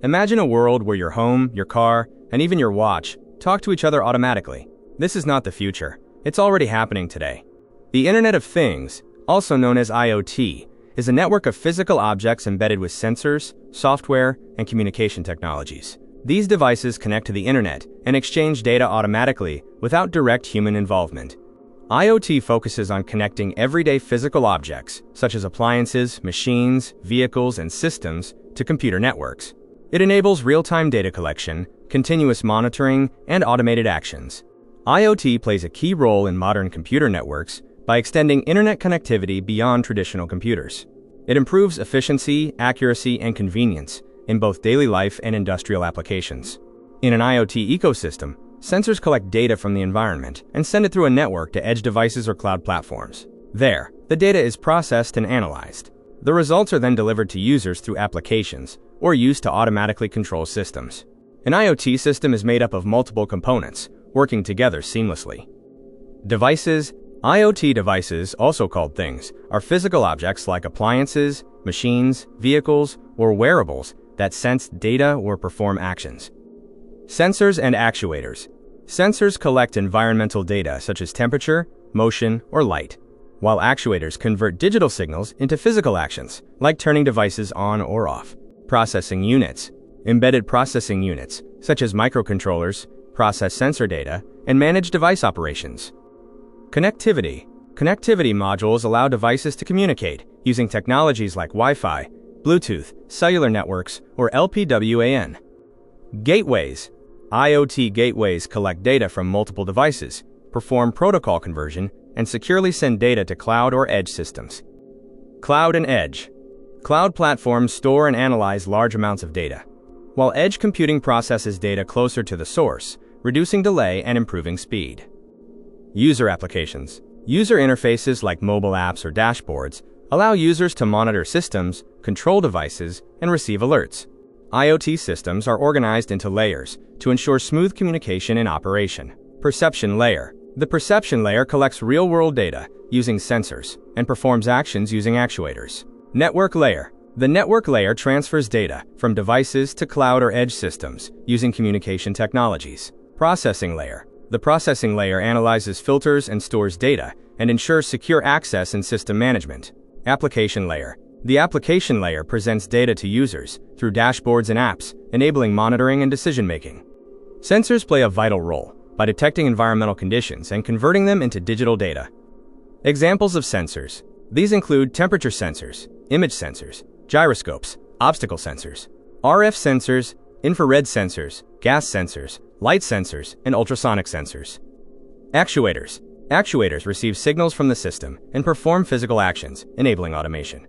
Imagine a world where your home, your car, and even your watch talk to each other automatically. This is not the future. It's already happening today. The Internet of Things, also known as IoT, is a network of physical objects embedded with sensors, software, and communication technologies. These devices connect to the internet and exchange data automatically without direct human involvement. IoT focuses on connecting everyday physical objects, such as appliances, machines, vehicles, and systems, to computer networks. It enables real-time data collection, continuous monitoring, and automated actions. IoT plays a key role in modern computer networks by extending internet connectivity beyond traditional computers. It improves efficiency, accuracy, and convenience in both daily life and industrial applications. In an IoT ecosystem, sensors collect data from the environment and send it through a network to edge devices or cloud platforms. There, the data is processed and analyzed. The results are then delivered to users through applications or used to automatically control systems. An IoT system is made up of multiple components, working together seamlessly. Devices. IoT devices, also called things, are physical objects like appliances, machines, vehicles, or wearables that sense data or perform actions. Sensors and actuators. Sensors collect environmental data such as temperature, motion, or light, while actuators convert digital signals into physical actions, like turning devices on or off. Processing units. Embedded processing units, such as microcontrollers, process sensor data and manage device operations. Connectivity. Connectivity modules allow devices to communicate using technologies like Wi-Fi, Bluetooth, cellular networks, or LPWAN. Gateways. IoT gateways collect data from multiple devices, perform protocol conversion, and securely send data to cloud or edge systems. Cloud and edge. Cloud platforms store and analyze large amounts of data, while edge computing processes data closer to the source, reducing delay and improving speed. User applications. User interfaces like mobile apps or dashboards allow users to monitor systems, control devices, and receive alerts. IoT systems are organized into layers to ensure smooth communication and operation. Perception layer. The perception layer collects real-world data using sensors and performs actions using actuators. Network layer. The network layer transfers data from devices to cloud or edge systems using communication technologies. Processing layer. The processing layer analyzes filters and stores data and ensures secure access and system management. Application layer. The application layer presents data to users through dashboards and apps, enabling monitoring and decision-making. Sensors play a vital role by detecting environmental conditions and converting them into digital data. Examples of sensors. These include temperature sensors, image sensors, gyroscopes, obstacle sensors, RF sensors, infrared sensors, gas sensors, light sensors, and ultrasonic sensors. Actuators. Actuators receive signals from the system and perform physical actions, enabling automation.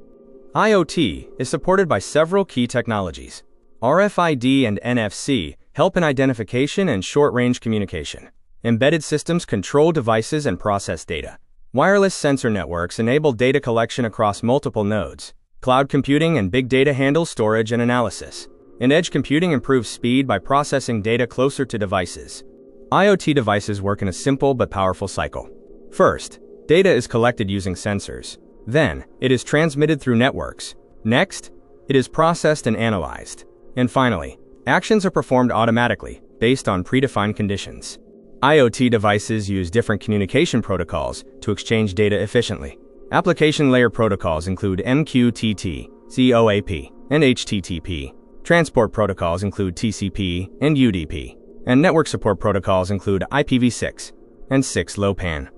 IoT is supported by several key technologies. RFID and NFC help in identification and short-range communication. Embedded systems control devices and process data. Wireless sensor networks enable data collection across multiple nodes. Cloud computing and big data handle storage and analysis. And edge computing improves speed by processing data closer to devices. IoT devices work in a simple but powerful cycle. First, data is collected using sensors. Then, it is transmitted through networks. Next, it is processed and analyzed. And finally, actions are performed automatically, based on predefined conditions. IoT devices use different communication protocols to exchange data efficiently. Application layer protocols include MQTT, COAP, and HTTP. Transport protocols include TCP and UDP. And network support protocols include IPv6 and 6LoWPAN.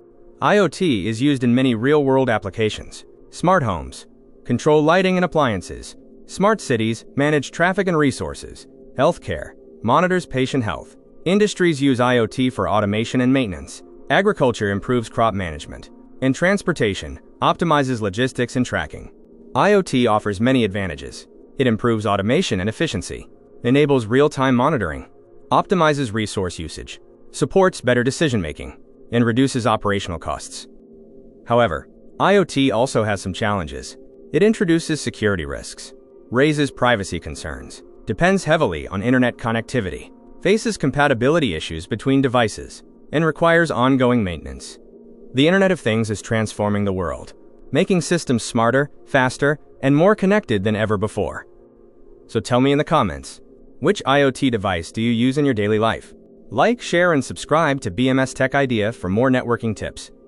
IoT is used in many real-world applications. Smart homes control lighting and appliances. Smart cities manage traffic and resources. Healthcare monitors patient health. Industries use IoT for automation and maintenance. Agriculture improves crop management. And transportation optimizes logistics and tracking. IoT offers many advantages. It improves automation and efficiency, enables real-time monitoring, optimizes resource usage, supports better decision-making, and reduces operational costs. However, IoT also has some challenges. It introduces security risks, raises privacy concerns, depends heavily on internet connectivity, faces compatibility issues between devices, and requires ongoing maintenance. The Internet of Things is transforming the world, making systems smarter, faster, and more connected than ever before. So tell me in the comments, Which IoT device do you use in your daily life? Like, share, and subscribe to BMS Tech Idea for more networking tips.